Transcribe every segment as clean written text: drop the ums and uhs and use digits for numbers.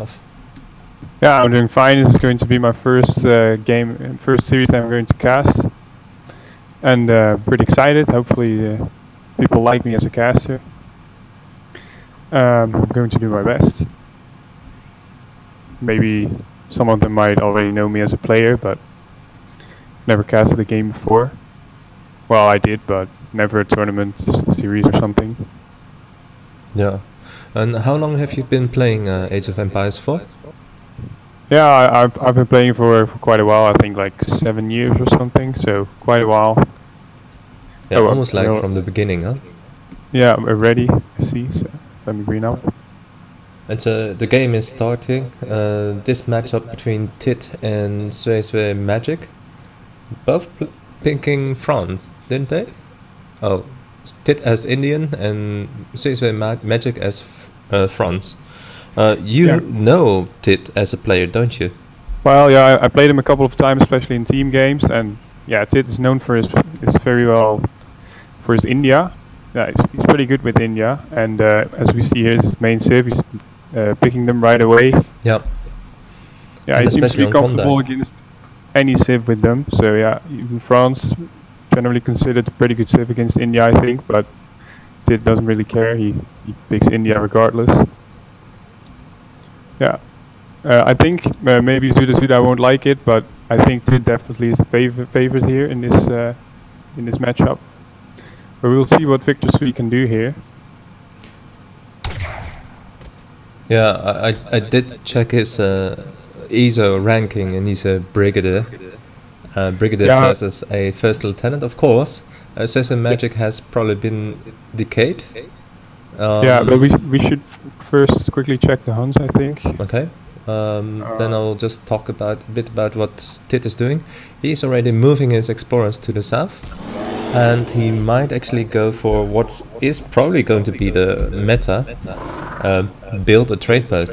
stuff? Yeah, I'm doing fine. This is going to be my first first series that I'm going to cast, and pretty excited. Hopefully, people like me as a caster. I'm going to do my best. Maybe some of them might already know me as a player, but I've never casted a game before. Well, I did, but never a tournament series or something. Yeah. And how long have you been playing Age of Empires for? Yeah, I've been playing for quite a while. I think like 7 years or something. So quite a while. Yeah, almost like from the beginning, huh? Yeah, I'm ready. I see. So let me green up. And so the game is starting. This matchup between Tit and Sui Magic, both picking France, didn't they? Oh, Tit as Indian and Sui Magic as France. You know Tit as a player, don't you? Well, yeah, I played him a couple of times, especially in team games, and yeah, Tit is known for his very well for his India. Yeah, he's pretty good with India, and as we see here, his main civ, he's picking them right away. Yeah. Yeah, he seems to be comfortable against any civ with them. So yeah, even France generally considered a pretty good civ against India, I think, but Tit doesn't really care. He picks India regardless. Yeah, I think maybe Zuda won't like it, but I think Tit definitely is the favorite here in this matchup. But we'll see what Victor Sui can do here. Yeah, I did check his ESO ranking, and he's a brigadier. Brigadier versus a first lieutenant, of course. Sui Magic has probably been decayed. Yeah, but we should first quickly check the Huns, I think. Okay. Then I'll just talk a bit about what Tit is doing. He's already moving his explorers to the south, and he might actually go for what is probably going to be the meta, build a trade post.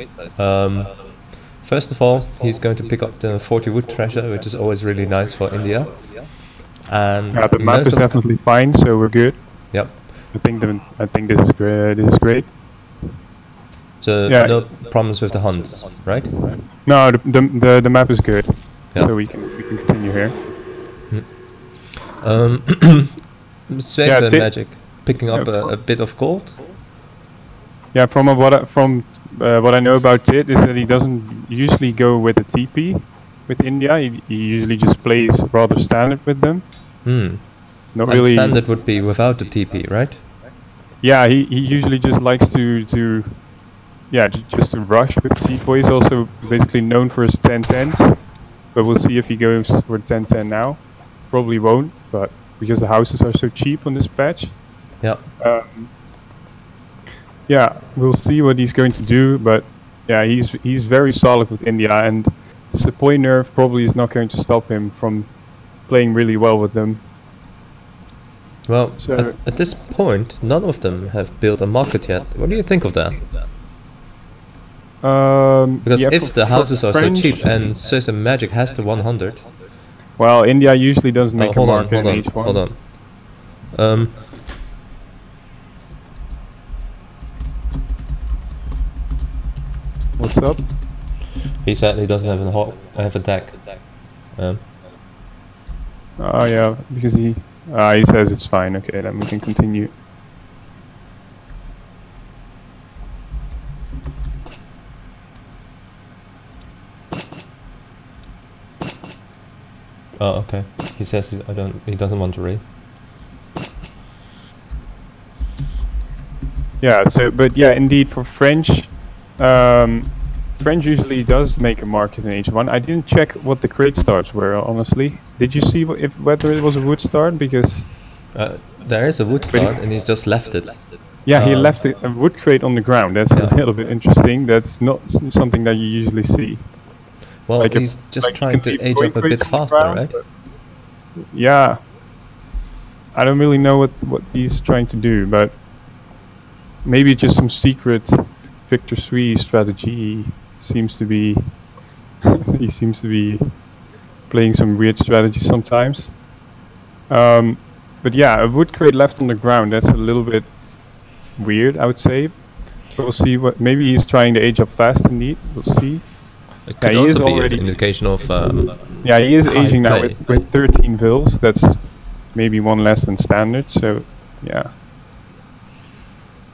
First of all, he's going to pick up the 40 wood treasure, which is always really nice for India. And yeah, the map is definitely fine, so we're good. Yep. I think this is great. This is great. So yeah, no problems with the Huns, right? No, the map is good. Yeah. So we can continue here. Sui Magic picking up a bit of gold. Yeah, from what I know about Tit is that he doesn't usually go with a TP with India. He usually just plays rather standard with them. Not and really. Standard would be without the TP, right? Yeah, he usually just likes to just to rush with Sepoy. He's also basically known for his 10-10s, but we'll see if he goes for 10-10 now. Probably won't, but because the houses are so cheap on this patch. Yeah. Yeah, we'll see what he's going to do, but yeah, he's very solid with India, and the Sepoy nerf probably is not going to stop him from playing really well with them. Well, so at this point, none of them have built a market yet. What do you think of that? Because if the houses are so cheap and Sui Magic has the 100... Well, India usually doesn't make a market in H1. Hold on. What's up? He said he doesn't have a deck. Oh yeah, because he says it's fine. Okay, then we can continue. Oh, okay. He says he doesn't want to raid. Yeah. So, but yeah, indeed, for French, French usually does make a market in H1. I didn't check what the crate starts were, honestly. Did you see whether it was a wood start? Because there is a wood start, and he's just left it. Yeah, he left a wood crate on the ground. That's a little bit interesting. That's not something that you usually see. Well, like he's just trying to age up a bit faster, right? Yeah. I don't really know what he's trying to do, but maybe just some secret Victor Sui strategy. Seems to be he seems to be playing some weird strategies sometimes. But yeah, a wood crate left on the ground, that's a little bit weird, I would say. we'll see what. Maybe he's trying to age up fast. Indeed, we'll see. It could he also is be already an indication of yeah, he is high aging now play. with 13 vils. That's maybe one less than standard. So yeah.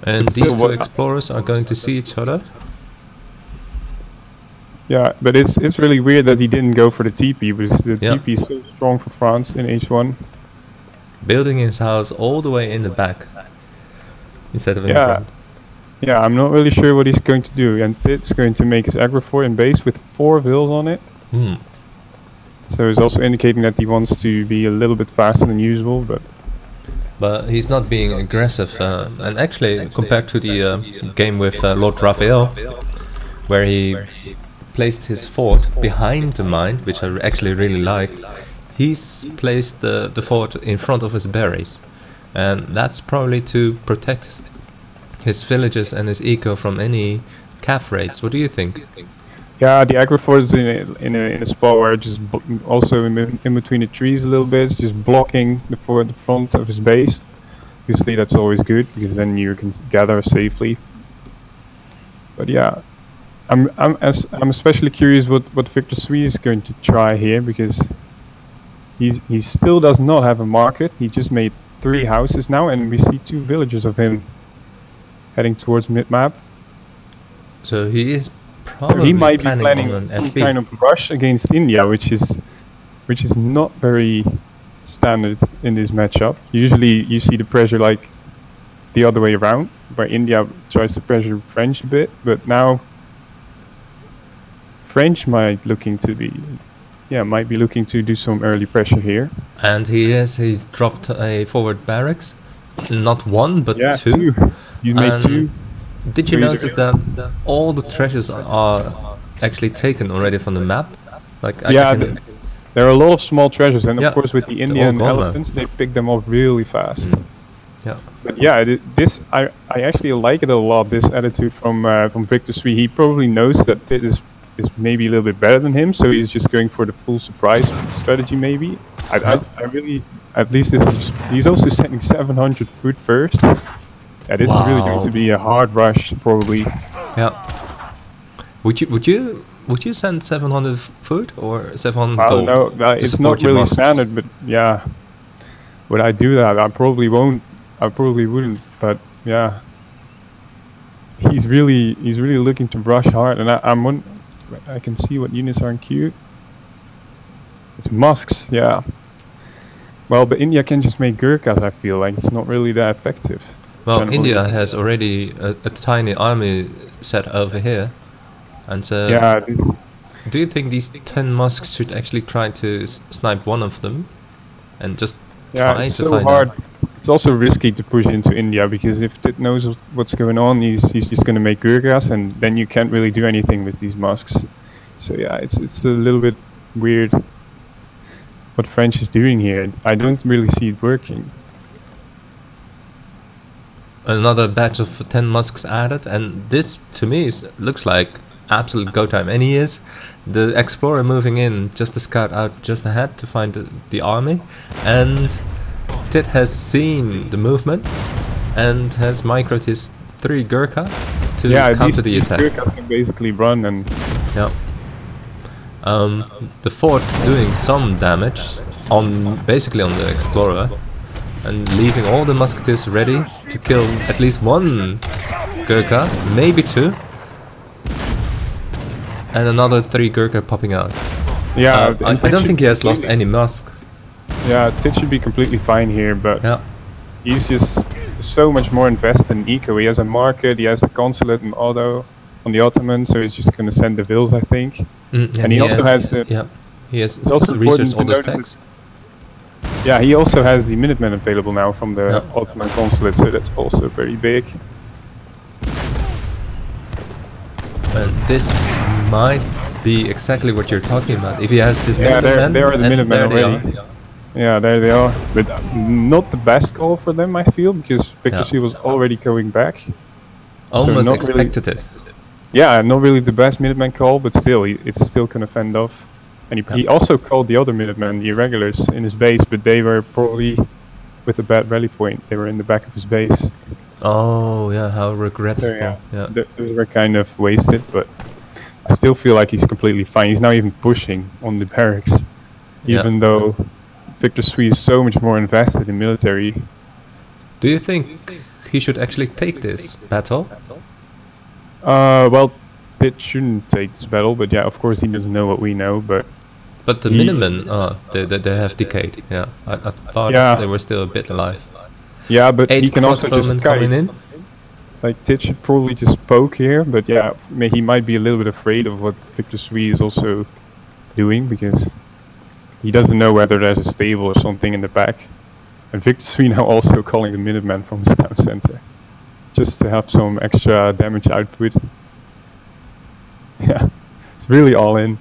And But these still, two explorers are going to see each other. Yeah, but it's really weird that he didn't go for the TP, because the Yeah. TP is so strong for France in H1. Building his house all the way in the back instead of in the Yeah. front. Yeah, I'm not really sure what he's going to do. And Tit's going to make his aggro fort in base with 4 vils on it. Hmm. So he's also indicating that he wants to be a little bit faster than usual, But he's not being aggressive. And actually, compared to the game with Lord Raphael, where he placed his fort behind the mine, which I actually really liked, he's placed the fort in front of his berries. And that's probably to protect his villages and his eco from any cav raids. What do you think? yeah, the aggro fort is in a spot where it just also in between the trees a little bit. It's just blocking the front of his base. Obviously, that's always good, because then you can gather safely. But yeah, I'm especially curious what Victor Sui is going to try here, because he still does not have a market. He just made 3 houses now, and we see 2 villages of him heading towards mid-map. So he is So probably he might be planning planning on an some FB. kind of rush against India, which is not very standard in this matchup. Usually you see the pressure like the other way around, where India tries to pressure French a bit, but now French might be looking to do some early pressure here. And he's dropped a forward barracks. Not 1, but 2. He's made And 2. Did So you he's notice that all the treasures are actually taken already from the map? Like Yeah, there are a lot of small treasures, and Yeah, of course with the they're all Indian gone now. elephants, they pick them up really fast. yeah. But yeah, I actually like it a lot. This attitude from Victor Sui. He probably knows that Tit is maybe a little bit better than him, so he's just going for the full surprise strategy. Maybe I really, at least he's also sending 700 food first. Yeah, this is really going to be a hard rush, probably. Yeah. Would you send 700 food or 700 Well, gold? no, to it's support not your really muscles? standard, but yeah. Would I do that? I probably won't. I probably wouldn't. But yeah, he's really looking to rush hard, and I can see what units are in queue. It's Musks, yeah. Well, but India can just make Gurkhas. I feel like it's not really that effective. Well, generally. India has already a tiny army set over here, and so Yeah, it's do you think these 10 musks should actually try to snipe one of them, and just try it's to so find hard. out? It's also risky to push into India, because if it knows what's going on, he's just going to make Gurkhas, and then you can't really do anything with these musks. So yeah, it's a little bit weird what French is doing here. I don't really see it working. Another batch of 10 musks added, and this to me looks like absolute go time. And he is the explorer moving in just to scout out just ahead to find the army, and Tit has seen the movement and has microed his 3 Gurkha to counter the these attack. Gurkhas can basically run, and Yeah. The fort doing some damage basically on the explorer, and leaving all the musketeers ready to kill at least 1 Gurkha, maybe 2, and another 3 Gurkha popping out. yeah, I don't think he has lost any musk. Yeah, Tit should be completely fine here, but Yeah. he's just so much more invested in eco. He has a market, he has the consulate and auto on the Ottoman, so he's just going to send the vills, I think. And he also has the... Yeah, he has It's also important researched all to the notice stacks. Yeah, he also has the Minutemen available now from the Yeah. Ottoman consulate, so that's also very big. And this might be exactly what you're talking about. If he has this Yeah, Minutemen, there are the and Minutemen there they already. are. Yeah, there they are. But not the best call for them, I feel, because Victor Yeah. Sui was already going back. Almost not really- expected it. Yeah, not really the best Minuteman call, but still, it's still going to fend off. And he also called the other Minutemen, the irregulars, in his base, but they were probably with a bad rally point. They were in the back of his base. Oh yeah, how So regrettable. yeah, Yeah. those were kind of wasted, but I still feel like he's completely fine. He's now even pushing on the barracks, Yeah. even though Victor Sui is so much more invested in military. Do you think he should actually take this battle? Well, Pitt shouldn't take this battle, but yeah, of course he doesn't know what we know, but But the he- Minutemen, they have decayed. Yeah, I thought Yeah. they were still a bit alive. yeah, but 8 he can also just crossbowmen coming kite. in. Like, Tit should probably just poke here, but yeah, he might be a little bit afraid of what Victor Sui is also doing, because he doesn't know whether there's a stable or something in the back. And Victor Sui now also calling the Minuteman from his town center, just to have some extra damage output. Yeah, it's really all in.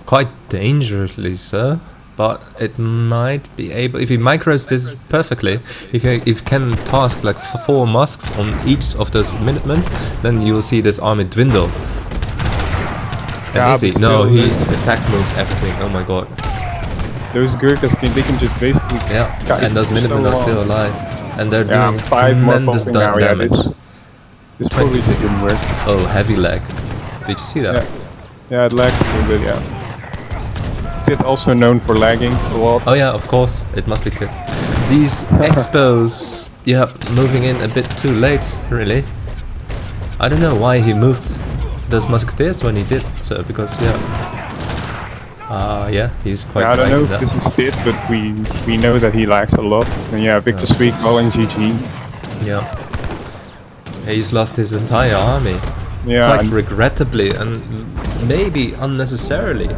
Quite dangerously so, but it might be able, if he micros this perfectly, if he can task like 4 musks on each of those Minutemen, then you will see this army dwindle. Yeah, And easy. but No, still he there's- attack moved everything. Oh my god. Those Gurkhas they can just basically Yeah, kite and those for Minutemen so are still long. alive, and they're Yeah, doing 5 more tremendous popping now. Yeah, damage. this probably just didn't work. Oh, heavy lag. Did you see that? Yeah, it lagged a little bit. Yeah. Tit also known for lagging a lot. Oh yeah, of course, it must be good. These expos, yeah, moving in a bit too late, really. I don't know why he moved those musketeers when he did so, because yeah, he's quite Yeah, I don't right know in if that. this is Tit, but we know that he lags a lot. And yeah, Victor Sui calling GG. Yeah. He's lost his entire army. Yeah, Quite and regrettably and maybe unnecessarily.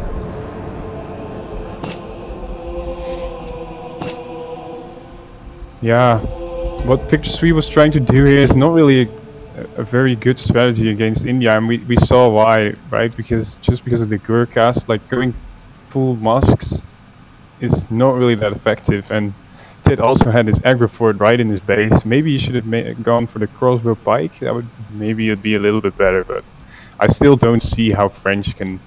yeah. What Victor Sui was trying to do here is not really a very good strategy against India, and we saw why, right? Because of the Gurkhas, like going full musks is not really that effective. And Tit also had his aggro fort right in his base. Maybe he should have gone for the crossbow pike. That would maybe it'd be a little bit better, but I still don't see how French can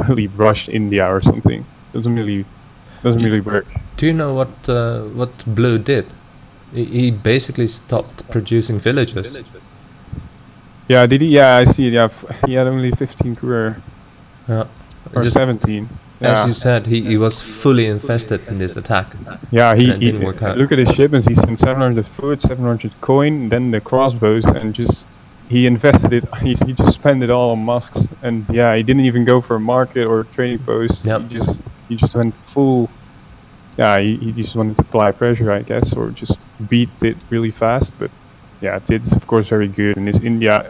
really rush India or something. Doesn't really work. Do you know what Blue did? He basically stopped producing villages. Yeah, did he? Yeah, I see it. Yeah, he had only 15 career Yeah. or Just 17. as Yeah. you said, he was fully invested in this attack. Yeah, And it didn't work out. look at his shipments. He sent 700 foot, 700 coin, then the crossbows, and he invested it. He just spent it all on musks, and yeah, he didn't even go for a market or a trading post. Yep. He just went full. Yeah, he just wanted to apply pressure, I guess, or just beat it really fast. But yeah, Tit is of course very good, and India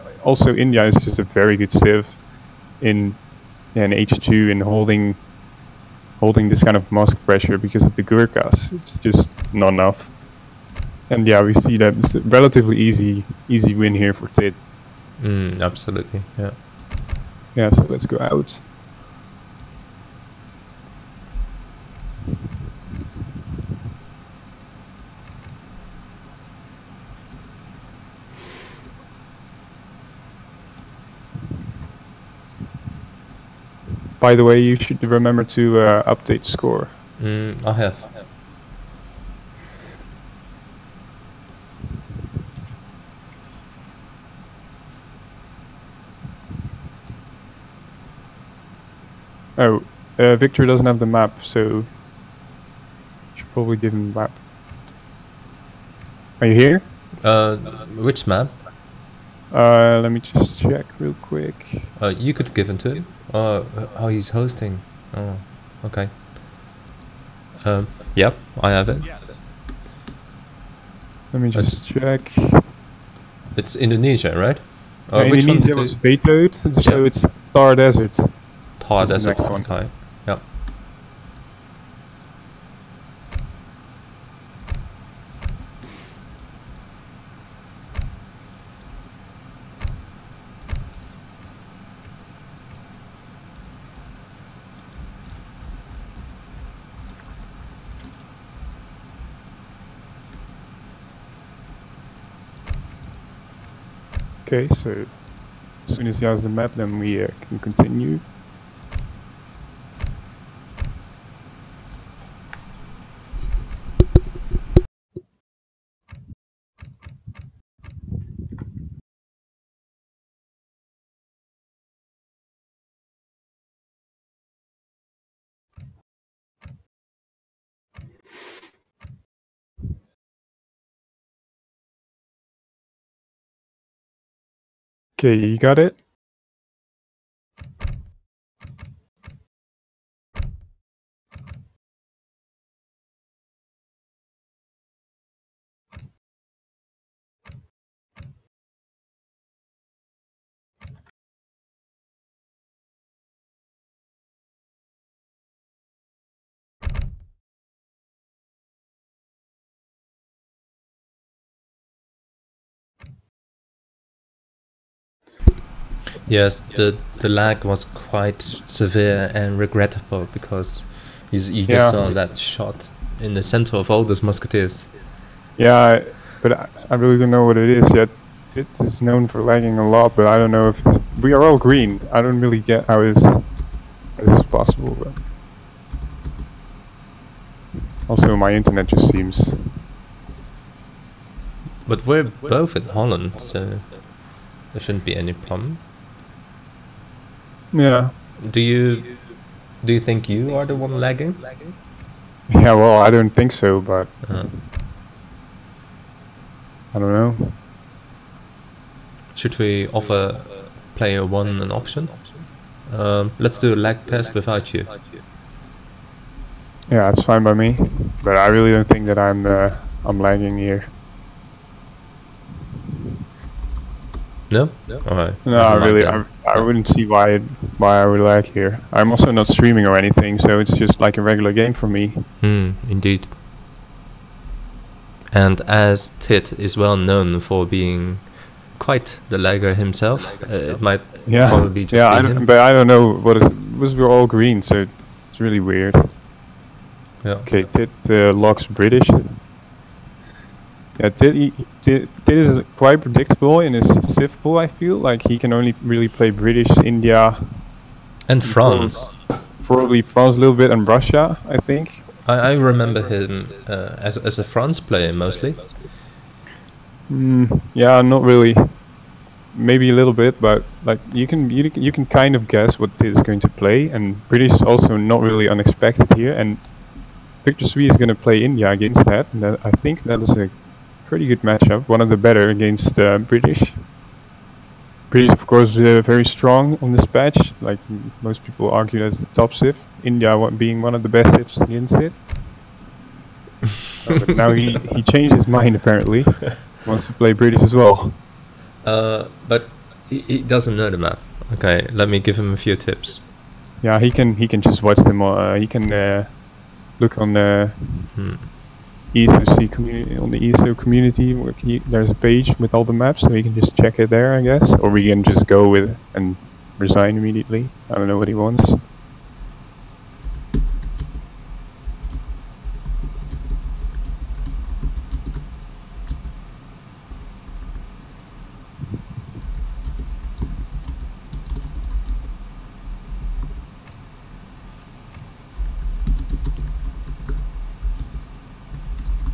is just a very good civ in H2 in holding this kind of musk pressure because of the Gurkhas. It's just not enough. And yeah, we see that it's a relatively easy win here for Tit. Absolutely, yeah. Yeah, so let's go out. By the way, you should remember to update score. I have. Oh, Victor doesn't have the map, so you should probably give him the map. Are you here? Which map? Let me just check real quick. You could give him to him. Oh, he's hosting. Oh, okay. Yep, I have it. Let me just check. It's Indonesia, right? Indonesia one did was they- vetoed, so Yeah. it's Thar Desert. Thar That's the Desert. next one. Okay. Yeah. Okay, so as soon as he has the map, then we can continue. Okay, you got it? Yes, the lag was quite severe and regrettable because you just saw that shot in the center of all those musketeers. Yeah, but I really don't know what it is yet. It is known for lagging a lot, but I don't know if it's, we are all green. I don't really get how this is possible. But also, my internet just seems. But we're both in Holland, so there shouldn't be any problem. Yeah. Do you think you are the one lagging? Yeah, well, I don't think so, but I don't know. Should we offer player one an option? Let's do a lag test without you. Yeah, that's fine by me. But I really don't think that I'm lagging here. No? Alright. No, really, I wouldn't see why I would lag here. I'm also not streaming or anything, so it's just like a regular game for me. Indeed. And as Tit is well known for being quite the lagger himself, it might probably just be him. But I don't know what is. Was we're all green, so it's really weird. Yeah. Okay, Tit locks British. Yeah, Tit is quite predictable in his Civ pool. I feel like he can only really play British, India, and France. Probably France a little bit, and Russia, I think. I remember him as a France player mostly. Yeah, not really. Maybe a little bit, but like you can kind of guess what Tit is going to play, and British is also not really unexpected here. And Victor Sui is going to play India against that, and I think that is a pretty good matchup, one of the better against British. British, of course, very strong on this patch. Like most people argue, that's the top Civ. India being one of the best Civs against it. But now he changed his mind apparently. Wants to play British as well. But he doesn't know the map. Okay, let me give him a few tips. Yeah, he can just watch them. He can look on the ESOC community, on the ESO community. There's a page with all the maps, so he can just check it there, I guess. Or we can just go with and resign immediately. I don't know what he wants.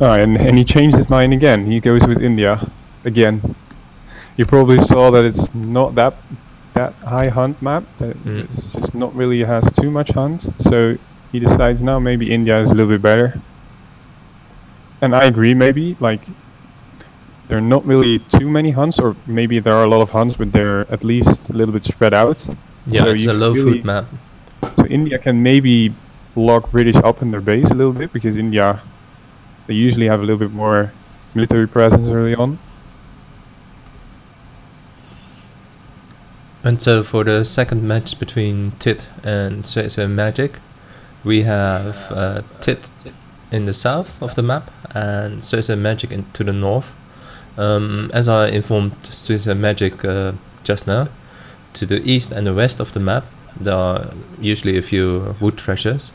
Oh, and he changed his mind again. He goes with India again. You probably saw that it's not that high hunt map. That it's just not really has too much hunts. So he decides now maybe India is a little bit better. And I agree. Maybe like there are not really too many hunts, or maybe there are a lot of hunts, but they're at least a little bit spread out. Yeah, so it's a low food map. So India can maybe lock British up in their base a little bit, because India, they usually have a little bit more military presence early on. And so for the second match between Tit and So Magic, we have Tit in the south of the map and So Magic to the north. As I informed So Magic just now, to the east and the west of the map there are usually a few wood treasures,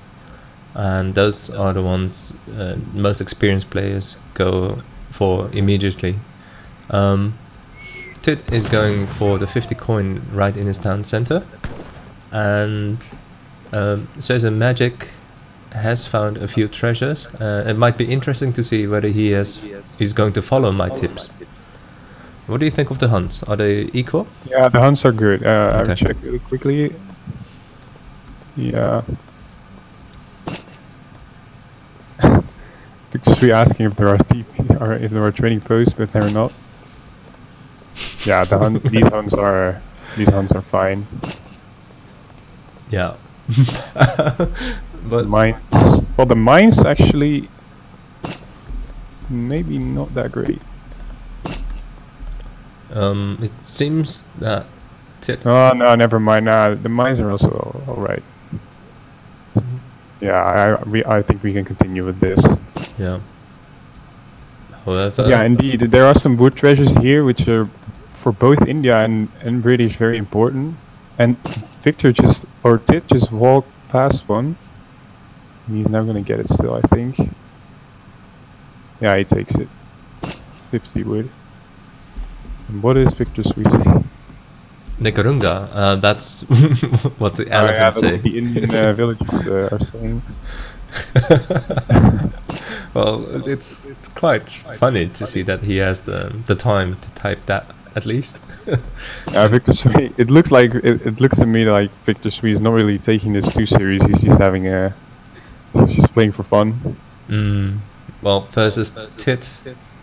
and those are the ones most experienced players go for immediately. Tit is going for the 50 coin right in his town center, and So Magic has found a few treasures. It might be interesting to see whether he's going to follow my tips. What do you think of the hunts? Are they equal? Yeah, the hunts are good. Okay. I'll check really quickly. Yeah. Just be asking if there are TP or if there are training posts, but they're not. Yeah, these hunts are fine. Yeah. But Mines, well, the mines actually maybe not that great. it seems that Oh no, never mind. Nah, the mines are also all right. Yeah, I think we can continue with this. yeah. However, Yeah, indeed, there are some wood treasures here which are for both India and British very important. And Victor Tit just walked past one. And he's now gonna get it still, I think. Yeah, he takes it. 50 wood. And what is Victor Sweet saying? Nikarunga, that's what the Yeah, elephants that's say. what the Indian villagers are saying. Well, it's quite funny to see that he has the time to type that at least. Victor Sweet. It looks like it looks to me like Victor Sweet is not really taking this too serious. He's just having a. He's just playing for fun. Well, versus Tit,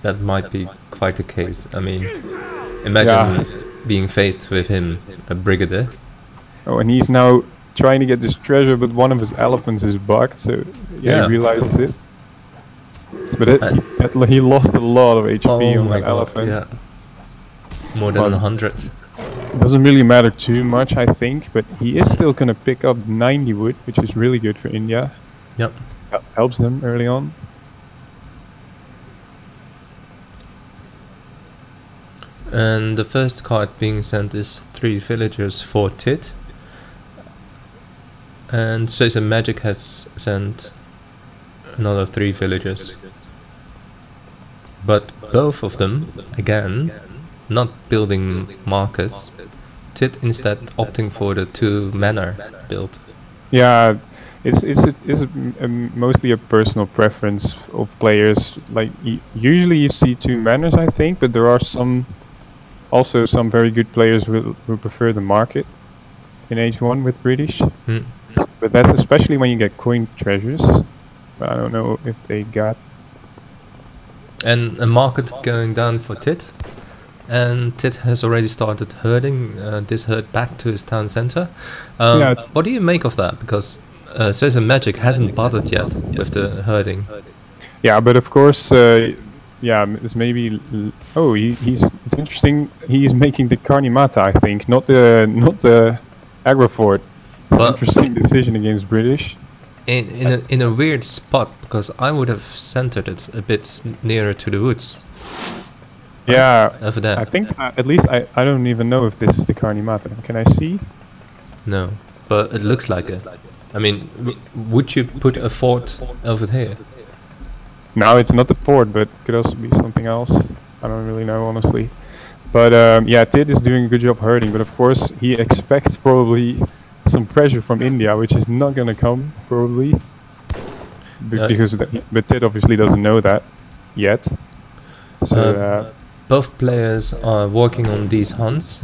that might be quite the case. I mean, imagine being faced with him, a brigadier. Oh, and he's now trying to get this treasure, but one of his elephants is bugged, so he realizes it. But he lost a lot of HP on that elephant. Yeah. More than 100. It doesn't really matter too much, I think, but he is still going to pick up 90 wood, which is really good for India. Yep. Helps them early on. And the first card being sent is 3 villagers for Tit. And Caesar Magic has sent another 3 villagers. But both of them, again, not building markets. Tit instead opting for the 2 manor build. Yeah, it's mostly a personal preference of players. Like usually you see 2 manors, I think, but there are also some very good players who prefer the market in H1 with British. But that's especially when you get coin treasures. But I don't know if they got. And a market going down for Tit. And Tit has already started herding this herd back to his town center. What do you make of that? Because Caesar Magic hasn't bothered yet with the herding. Yeah, but of course, it's maybe. It's interesting. He's making the Karnimata, I think, not the Agrofort. It's an interesting decision against British. In a weird spot, because I would have centered it a bit nearer to the woods. Yeah, over there. I think at least I don't even know if this is the Karnimata. Can I see? No, but it looks like it. I mean, would you put a fort over here? No, it's not the fort, but it could also be something else. I don't really know, honestly. But Tit is doing a good job herding, but of course he expects probably some pressure from India, which is not going to come, probably. But Tit obviously doesn't know that yet. So both players are working on these hunts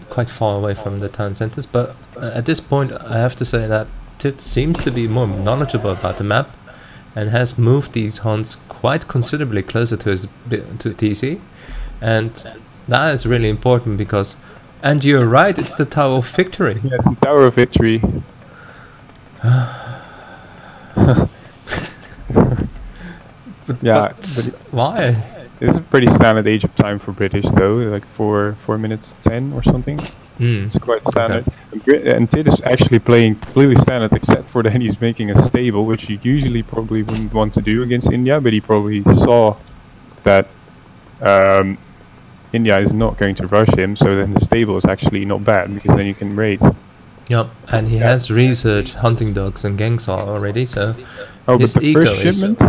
quite far away from the town centers, but at this point I have to say that Tit seems to be more knowledgeable about the map and has moved these hunts quite considerably closer to TC, and that is really important because, and you're right, it's the Tower of Victory. Yes, the Tower of Victory. But why? It's a pretty standard age of time for British, though, like 4 minutes 10 or something. It's quite standard. Okay. And Tit is actually playing completely standard, except for that he's making a stable, which you usually probably wouldn't want to do against India, but he probably saw that India is not going to rush him, so then the stable is actually not bad, because then you can raid. Yep, and he has researched hunting dogs and Gangsar already, so... Oh, but the first shipment?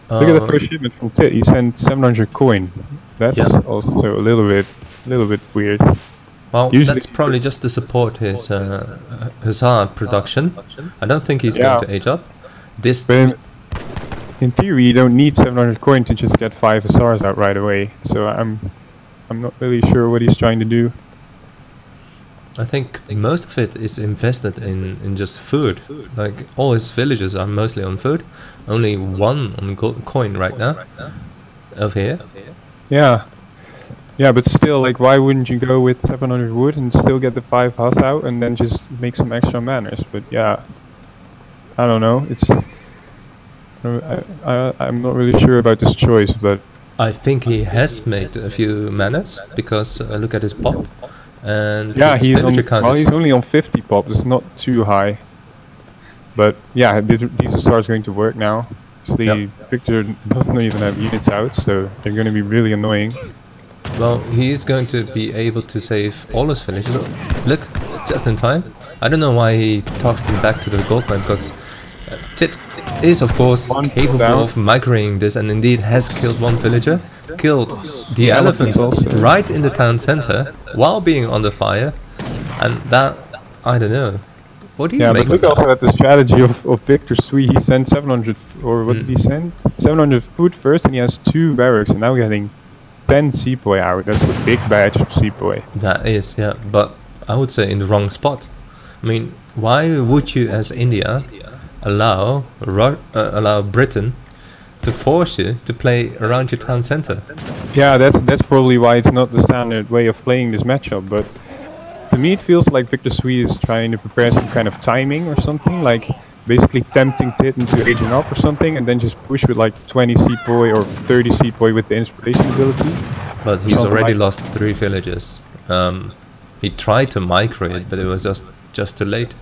Look at the first shipment from Tit. He sent 700 coin. That's also a little bit weird. Well, usually that's probably just to support his Hussar production. I don't think he's going to age up. But in theory, you don't need 700 coin to just get 5 Hussars out right away. So I'm not really sure what he's trying to do. I think most of it is invested in just food. Like all his villages are mostly on food. Only 1 on coin right now. Over here. Yeah. Yeah, but still, like, why wouldn't you go with 700 wood and still get the 5 hus out and then just make some extra manners? But yeah, I don't know. It's I'm not really sure about this choice, but I think he has made a few manners because look at his pop, and yeah, his he's on. villager count Well, is- he's only on 50 pop. It's not too high. But yeah, these ESOC is going to work now. The Yep. Victor doesn't even have units out, so they're going to be really annoying. Well, he's going to be able to save all his villagers. Look, just in time. I don't know why he talks them back to the gold mine, because Tit is of course One capable down. of microing this, and indeed has killed one villager, killed the elephants also. right in the town center while being under fire, and that, I don't know. What do you Yeah, make but look of also that? at the strategy of Victor Sui. He sent 700, or what did he send? 700 food first, and he has 2 barracks, and now getting 10 sepoy out. That's a big batch of sepoy. That is, yeah, but I would say in the wrong spot. I mean, why would you, as India, allow Britain to force you to play around your town center? Yeah, that's probably why it's not the standard way of playing this matchup. But to me, it feels like Victor Sui is trying to prepare some kind of timing or something, like basically tempting Tit into aging up or something, and then just push with like 20 sepoy or 30 sepoy with the inspiration ability. But he's Something already like- lost 3 villages. He tried to micro it, but it was just too late.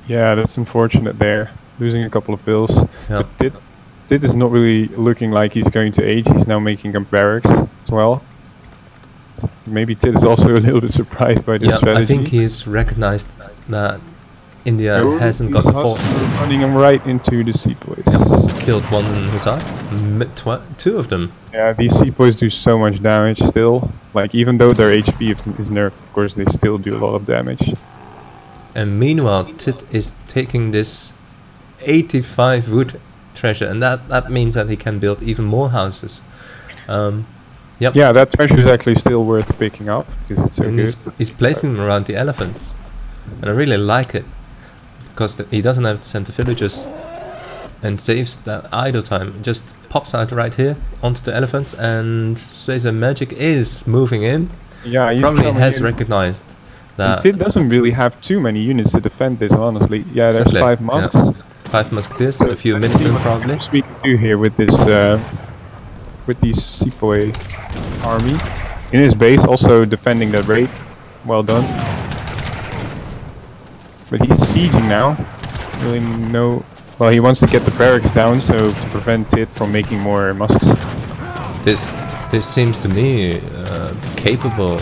Yeah, that's unfortunate there, losing a couple of fills. Yeah. But Tit is not really looking like he's going to age. He's now making a barracks as well. Maybe Tit is also a little bit surprised by this Yeah, strategy. I think he's recognized that India Oh, hasn't these got the husks full. are running him right into the sepoys. Killed one hussar, 2 of them. Yeah, these sepoys do so much damage still. Like, even though their HP is nerfed, of course, they still do a lot of damage. And meanwhile, Tit is taking this 85 wood treasure, and that means that he can build even more houses. Yep. Yeah, that treasure is actually still worth picking up because it's so And good. he's placing them around the elephants, and I really like it because he doesn't have to send the villagers and saves that idle time. It just pops out right here onto the elephants, and Swayze Magic is moving in. Yeah, he's Probably coming has in. recognized And that. Tit doesn't really have too many units to defend this, honestly. Yeah, there's Exactly, 5 yeah. musks. 5 musketeers, So a few let's see midmen what probably. else we can do here with this, with these sepoy army in his base, also defending that raid. Well done. But he's sieging now. Really no. Well, he wants to get the barracks down, so to prevent Tit from making more musks. This seems to me capable.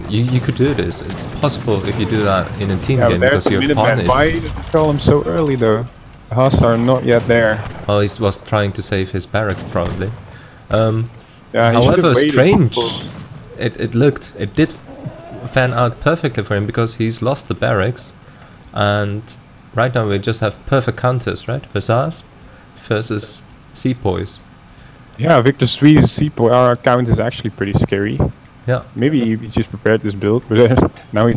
You could do this. It's possible if you do that in a team Yeah, game but there's because a your Minuteman. partner is. Why does he call him so early though? The Hus are not yet there. Oh, he was trying to save his barracks probably. Yeah, he should have However, waited strange. for- It did fan out perfectly for him because he's lost the barracks, and right now we just have perfect counters, right? Hussars versus sepoys. Yeah, Victor Sui's sepoy count is actually pretty scary. Yeah. Maybe he just prepared this build, but now he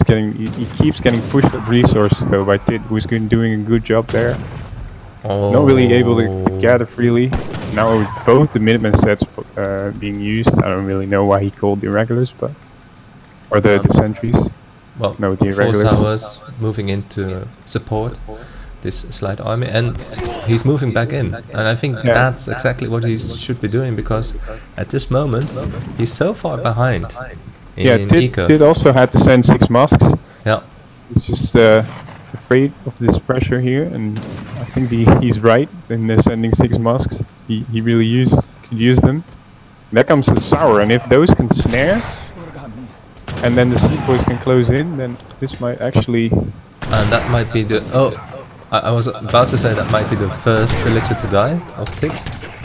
keeps getting pushed with resources though by Tit, who's doing a good job there. Oh. Not really able to gather freely. Now with both the Minuteman sets being used, I don't really know why he called the irregulars, but or the sentries. Well, No, the 4 irregulars. hours moving into support this slight army, and he's moving back in, and I think Yeah. that's exactly what he should be doing because at this moment he's so far behind in Yeah, eco. Tit also had to send 6 masks. Yeah, He's just afraid of this pressure here, and I think he's right in sending 6 masks. He really could use them. There comes the Sour, and if those can snare, and then the sepoys can close in, then this might actually... and that might be the I was about to say that might be the first villager to die of Tit,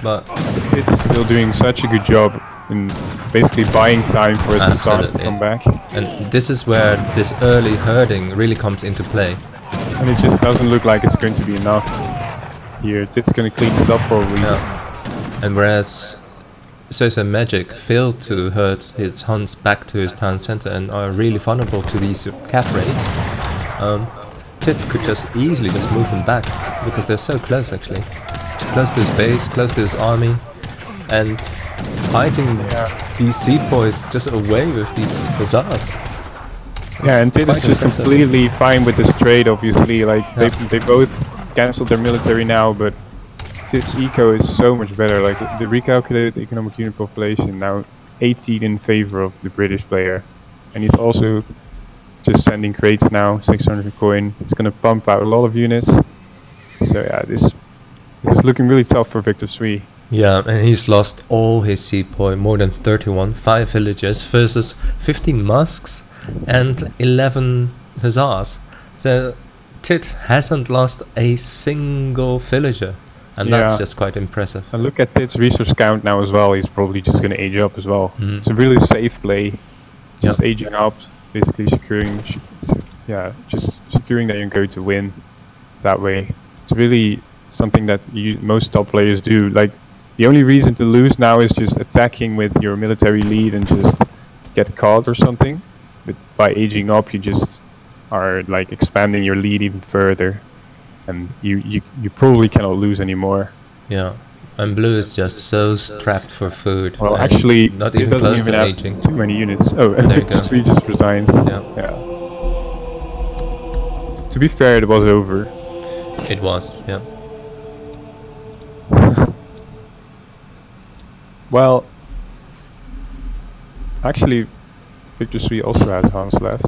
but Tit is still doing such a good job in basically buying time for his Hussars to Absolutely. come back. and this is where this early herding really comes into play. And it just doesn't look like it's going to be enough here. Tit's going to clean this up probably. Yeah. And whereas Swayze Magic failed to herd his hunts back to his town center and are really vulnerable to these cav raids, Tit could just easily just move them back because they're so close actually. Close to his base, close to his army, and fighting these sepoys just away with these hussars. Yeah, and Tit is just completely fine with this trade, obviously. Like, they both cancelled their military now, but Tit's eco is so much better. Like, the recalculated economic unit population now 18 in favor of the British player. And he's also just sending crates now, 600 coin. It's gonna pump out a lot of units. So yeah, this is looking really tough for Victor Sui. Yeah, and he's lost all his sepoy, more than 31, 5 villages versus 15 musks and 11 hussars. So Tit hasn't lost a single villager, and that's just quite impressive. And look at Tit's resource count now as well. He's probably just going to age up as well. It's a really safe play, just aging up, basically securing, just securing that you're going to win that way. It's really something that most top players do. Like, the only reason to lose now is just attacking with your military lead and just get caught or something. But by aging up, you just are like expanding your lead even further, and you probably cannot lose anymore. Yeah, and blue is just so strapped for food. Well, actually, not it even doesn't close even to have aging. too many units. Oh, and Victor Sui just resigns. Yeah. To be fair, it was over. It was, yeah. Well, actually, Victor Sui also has Hans left.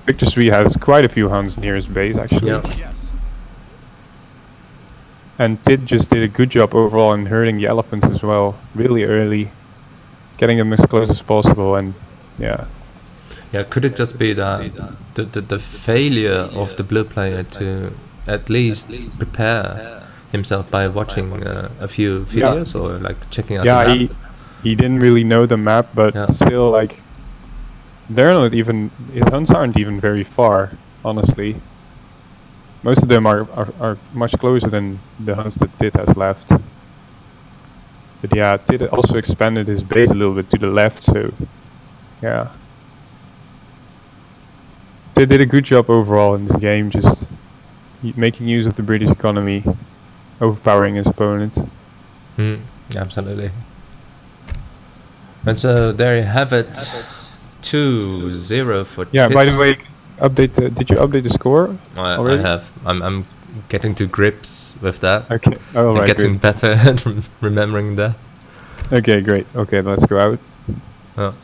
Victor Sui has quite a few Huns near his base, actually. Yeah. And Tit just did a good job overall in hurting the elephants as well, really early, getting them as close as possible, and yeah. Yeah, could it just be that the failure of the blue player to at least prepare himself by watching a few videos or like checking out the map? he didn't really know the map, but still, like, they're not even, his Huns aren't even very far, honestly. Most of them are much closer than the Huns that Tit has left. But yeah, Tit also expanded his base a little bit to the left, so yeah. They did a good job overall in this game, just making use of the British economy, overpowering his opponents. Absolutely. And so there you have it, 2-0 for Yeah, Tit. by the way, did you update the score already? I have. I'm getting to grips with that. Okay, alright, getting better at remembering that. Okay, great. Okay, let's go out.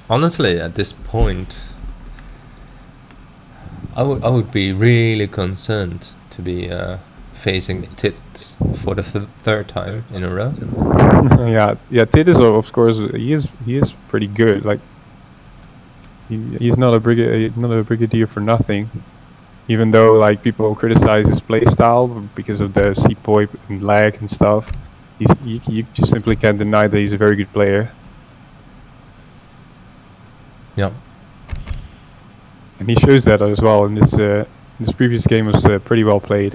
Honestly, at this point, I would be really concerned to be facing Tit for the third time in a row. yeah. Tit is, of course, he is pretty good. Like, he's not a brigadier for nothing. Even though, like, people criticize his playstyle because of the sepoy and lag and stuff, you just simply can't deny that he's a very good player. Yeah. And he shows that as well. In this previous game was pretty well played.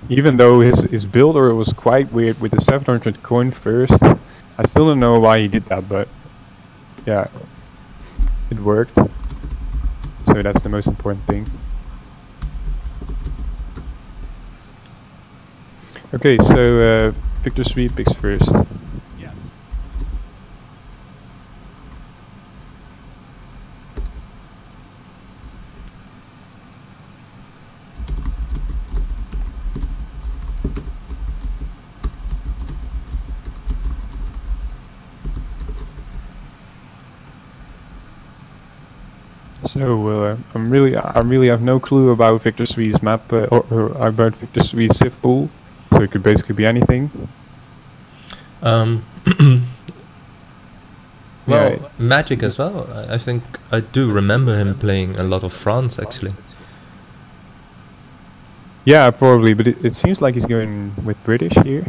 Even though his build order was quite weird with the 700 coin first, I still don't know why he did that, but yeah, it worked. So that's the most important thing. Okay, so Victor Sui picks first. So I really have no clue about Victor Sui's map or about Victor Sui's civ pool. So it could basically be anything. Well, Magic as well. I think I do remember him playing a lot of France actually. Yeah, probably, but it seems like he's going with British here.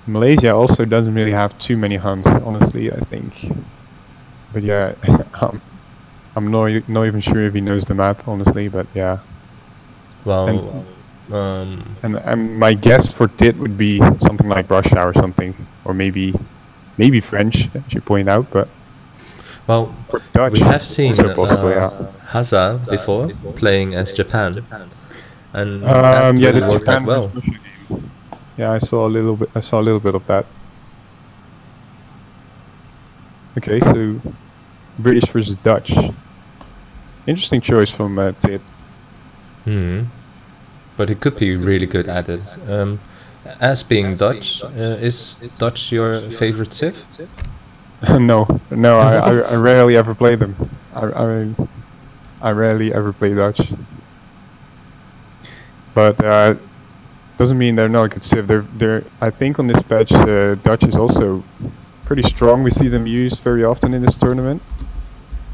Malaysia also doesn't really have too many Huns, honestly, I think. But yeah, I'm not even sure if he knows the map, honestly, but yeah. Well, and my guess for Tit would be something like Russia or something, or maybe maybe French, as you point out, but Well, Dutch we have seen also possible, yeah. Hazard before playing as Japan, and that Yeah, really the worked out Japan well. versus Russia game. Yeah, I saw a little bit. I saw a little bit of that. Okay, so British versus Dutch. Interesting choice from Tit. But he could be really good at it. As being Dutch, is Dutch your favorite Civ? No, I rarely ever play them. I rarely ever play Dutch. But doesn't mean they're not a good Civ. They're I think on this patch Dutch is also pretty strong. We see them used very often in this tournament.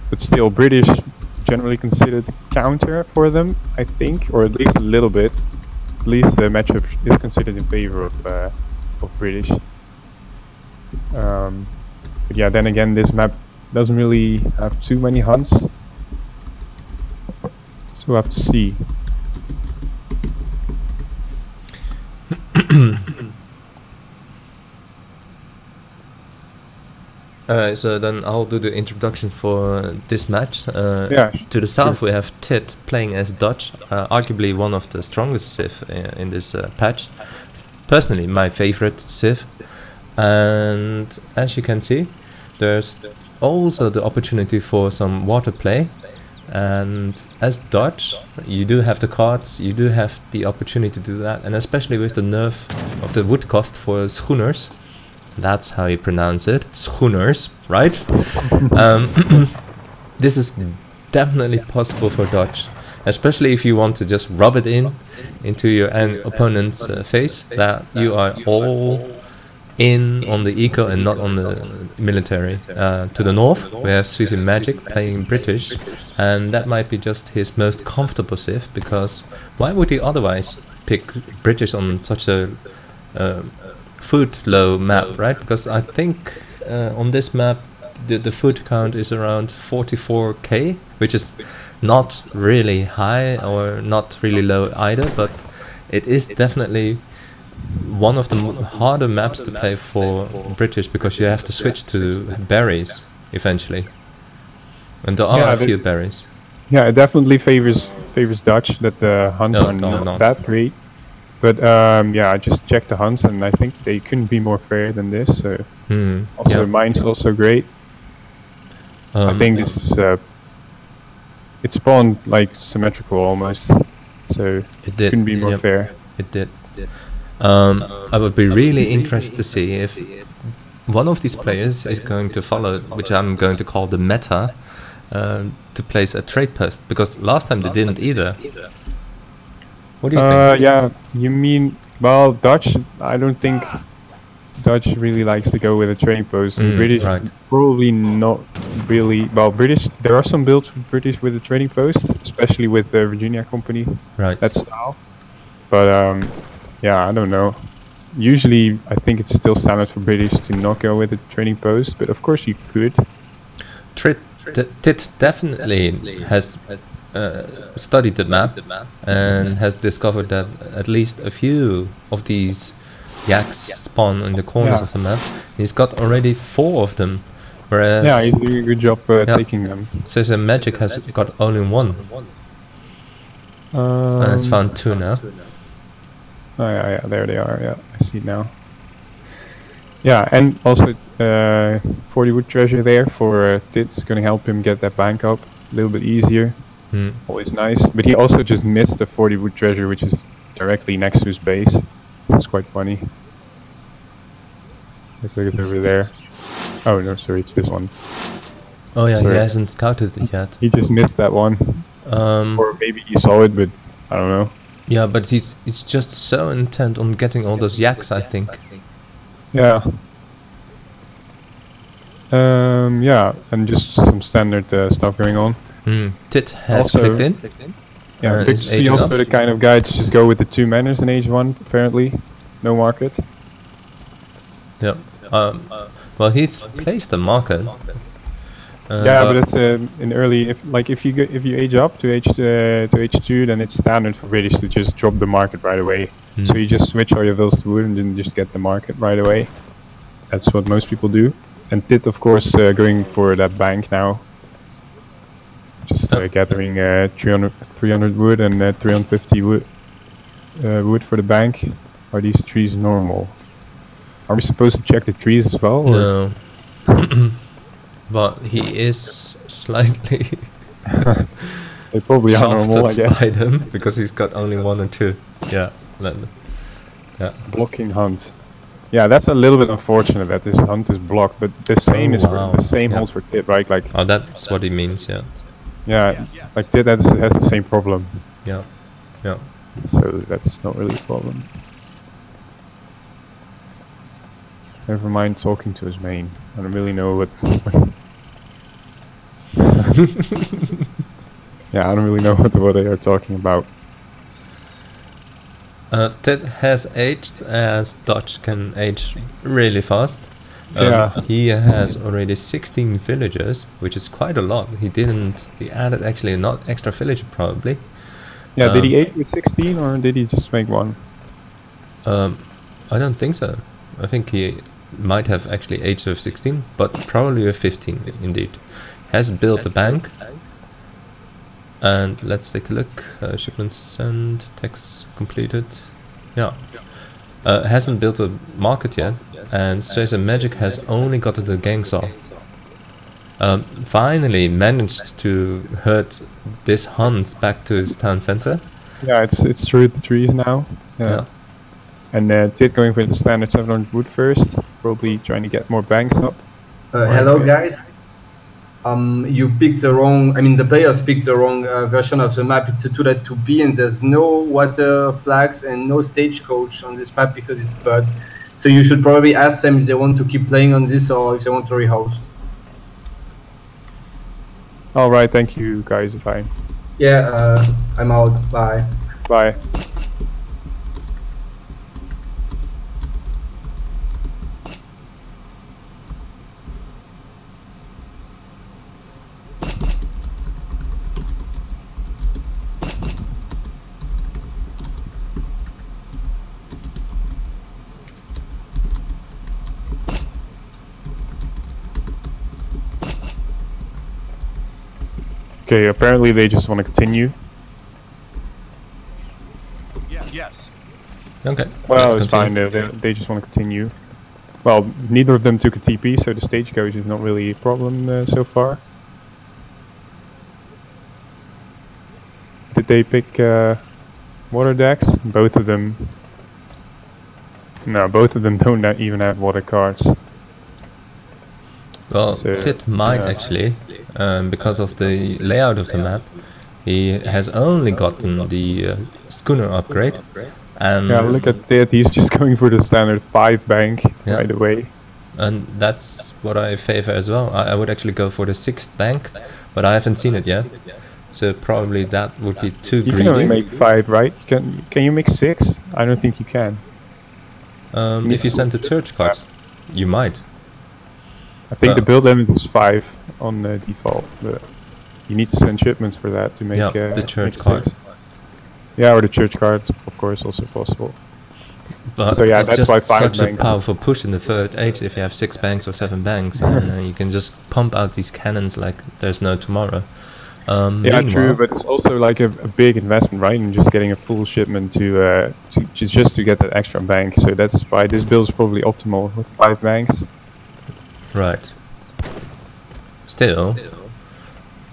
But still, British generally considered counter for them, I think, or at least a little bit. At least the matchup is considered in favor of British. But yeah, then again, this map doesn't really have too many hunts, so we'll have to see. Alright, so then I'll do the introduction for this match. Yeah, to the south we have Tit playing as Dutch, arguably one of the strongest Civ in this patch. Personally, my favorite Civ. And as you can see, there's also the opportunity for some water play. And as Dutch, you do have the cards, you do have the opportunity to do that, and especially with the nerf of the wood cost for schooners. That's how you pronounce it, schooners, right? This is definitely possible for Dutch, especially if you want to just rub it into your opponent's face that you are all in on the eco and not on the military. To the north we have Suzy Magic playing British, and that might be just his most comfortable Civ, because why would he otherwise pick British on such a food low map, right? Because I think on this map the food count is around 44k, which is not really high or not really low either, but it is definitely one of the harder maps to play for British, because you have to switch to berries eventually, and there are a few berries. Yeah, it definitely favors Dutch, that the hunts are not that great. But yeah, I just checked the hunts and I think they couldn't be more fair than this. So also mine's also great. I think this is it spawned like symmetrical almost, so it did. Couldn't be more fair. It did. I would be really interested to see if one of these players is going to follow, which I'm going to call the meta, to place a trade post, because last time they didn't either. What do you think? Yeah, you mean, well, Dutch, I don't think Dutch really likes to go with a trading post. British, probably not really. Well, British, there are some builds with British with a trading post, especially with the Virginia company. Right. That style. But yeah, I don't know. Usually, I think it's still standard for British to not go with a trading post, but of course you could. Tit definitely has studied the map and has discovered that at least a few of these yaks spawn in the corners of the map. He's got already 4 of them, whereas he's doing a good job taking them. So the Magic has got only 1. And it's found 2 now. Oh yeah, there they are. Yeah, I see now. Yeah, and also 40 wood treasure there for Tit's gonna help him get that bank up a little bit easier. Always nice. But he also just missed the 40 wood treasure, which is directly next to his base. That's quite funny. Looks like it's over there. Oh no, sorry, it's this one. Oh yeah, sorry. He hasn't scouted it yet. He just missed that one. Or maybe he saw it, but I don't know. Yeah, but he's just so intent on getting all those yaks, I think. Yeah. Yeah, and just some standard stuff going on. Tit has clicked in. Yeah, Vic's also the kind of guy to just go with the 2 manners in age 1, apparently. No market. Yeah. Well, he's placed a market. Yeah, but it's in early. If you age up to H2, then it's standard for British to just drop the market right away. So you just switch all your vills to wood and then just get the market right away. That's what most people do. And Tit, of course, going for that bank now. Just gathering 300 wood and 350 wood, wood for the bank. Are these trees normal? Are we supposed to check the trees as well? No. But he is slightly... They probably are normal, I guess. by them, because he's got only 1 or 2. Yeah. Yeah. Blocking hunt. Yeah, that's a little bit unfortunate that this hunt is blocked, but the same holds for Tit, right? Like. Oh, that's what he means. Yeah. Yeah, like Tit has the same problem. Yeah. Yeah. So that's not really a problem. Never mind talking to his main. I don't really know what. Yeah, I don't really know what they are talking about. Tit has aged as Dutch can age really fast. He has already 16 villagers, which is quite a lot. He added actually not extra villager probably. Yeah, did he age with 16 or did he just make one? I don't think so. I think he might have actually aged with 16, but probably with 15 indeed. Has built a bank. And let's take a look. Shipment sent, text completed. Yeah. Hasn't built a market yet. And Tracer Magic has only got the gang saw. Finally managed to herd this hunt back to his town center. Yeah, it's through the trees now. Yeah. And Tit going for the standard 700 wood first. Probably trying to get more banks up. Hello guys. You picked the wrong, the players picked the wrong version of the map. It's a 2.2b and there's no water flags and no stagecoach on this map because it's bugged. So you should probably ask them if they want to keep playing on this or if they want to rehost. Alright, thank you guys, bye. Yeah, I'm out, bye. Bye. Okay, apparently they just want to continue. Yes. Okay. Well, it's fine. They just want to continue. Well, neither of them took a TP, so the stagecoach is not really a problem so far. Did they pick water decks? Both of them. No, both of them don't even have water cards. Well, Tit might actually, because of the layout of the map. He has only gotten the schooner upgrade. And yeah, look at Tit, he's just going for the standard 5 bank right away. And that's what I favor as well. I would actually go for the 6th bank, but I haven't seen it yet. So probably that would be too greedy. You can only make 5, right? Can you make 6? I don't think you can. If you send the church cards, you might. I think the build limit is 5 on default, but you need to send shipments for that to make the church cards. Yeah, or the church cards, of course, also possible. But so yeah, that's why 5 banks. Such a powerful push in the third age if you have 6 banks or 7 banks, and you can just pump out these cannons like there's no tomorrow. Yeah, true, but it's also like a big investment, right? And just getting a full shipment just to get that extra bank. So that's why this build is probably optimal with 5 banks. Right. Still,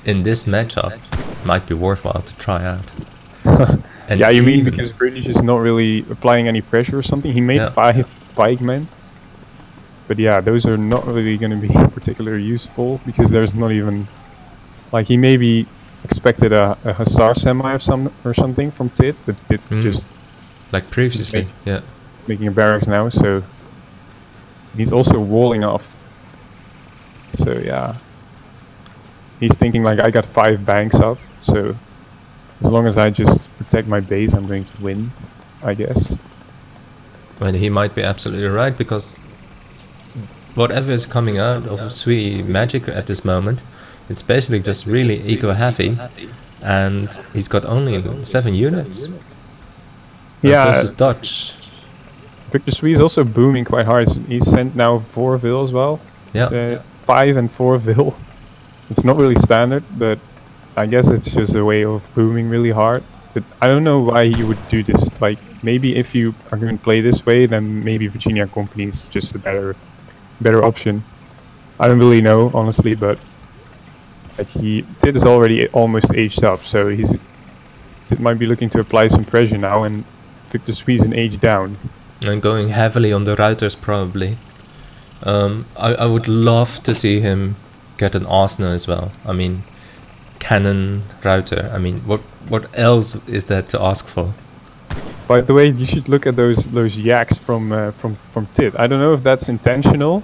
in this matchup, might be worthwhile to try out. And yeah, you mean because British is not really applying any pressure or something? He made 5 pikemen. But yeah, those are not really going to be particularly useful because there's not even... Like, he maybe expected a Hussar semi or something from Tit, but Tit just... Like previously, making a barracks now, so... He's also walling off. So yeah. He's thinking like, I got 5 banks up, so... As long as I just protect my base, I'm going to win, I guess. And he might be absolutely right, because... Whatever is coming out of Sui Magic at this moment, it's basically just really eco-heavy, and he's got only 7 units. Yeah. Versus Dutch. Victor Sui is also booming quite hard. He's sent now 4 vil as well. Yeah. It's, 5 and 4 vil. It's not really standard, but I guess it's just a way of booming really hard. But I don't know why he would do this. Like, maybe if you are going to play this way, then maybe Virginia Company is just a better option. I don't really know, honestly, but like Tit is already almost aged up, so Tit might be looking to apply some pressure now, and Victor Sui is an age down. And going heavily on the routers probably. I would love to see him get an Arsenal as well. I mean, cannon router. I mean, what else is there to ask for? By the way, you should look at those yaks from Tit. I don't know if that's intentional,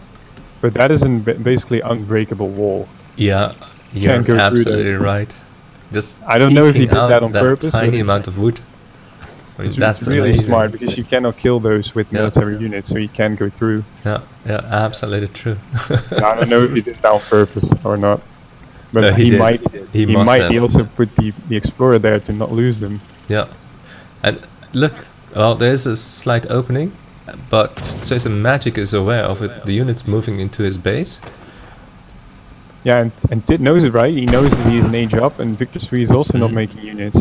but that is a basically unbreakable wall. Yeah, you're absolutely right. Just I don't know if he did that on purpose. Tiny amount of wood. It's really amazing. Smart because you cannot kill those with military units, so you can go through. Yeah, absolutely true. I don't know if he did that on purpose or not, but no, he might. He also put the explorer there to not lose them. Yeah, and look, well, there's a slight opening, but Caesar Magic is aware of it. The unit's moving into his base. Yeah, and Tit knows it, right? He knows that he's an age up, and Victor Sui is also not making units.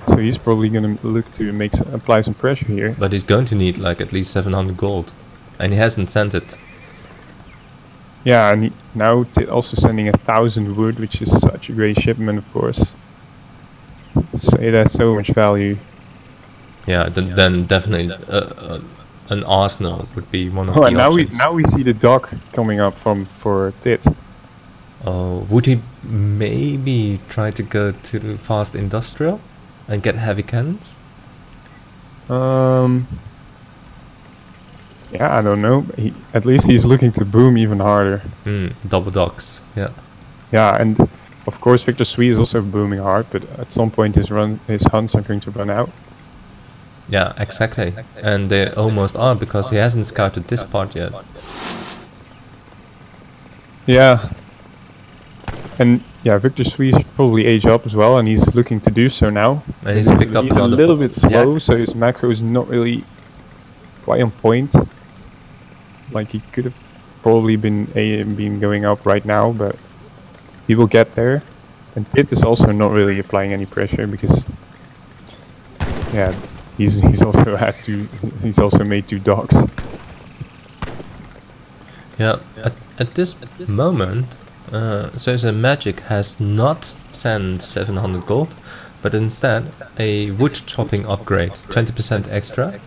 So he's probably going to look to apply some pressure here. But he's going to need like at least 700 gold. And he hasn't sent it. Yeah, and now Tit also sending 1,000 wood, which is such a great shipment, of course. Say that's so much value. Yeah, then definitely an Arsenal would be one of the options. Now we see the dock coming up for Tit. Oh, would he maybe try to go to the fast industrial and get heavy cannons? Yeah, I don't know. At least he's looking to boom even harder. Double docks, yeah. Yeah, and of course Victor Sui is also booming hard, but at some point his hunts are going to run out. Yeah, exactly. And they almost are, because he hasn't scouted this part yet. Yeah. And yeah, Victor Sui should probably age up as well, and he's looking to do so now. And he's picked up a little bit slow, so his macro is not really quite on point. Like he could have probably been going up right now, but he will get there. And Tit is also not really applying any pressure because, yeah, he's also made 2 docks. Yeah, at this moment. Caesar Magic has not sent 700 gold, but instead a wood chopping upgrade, 20% extra.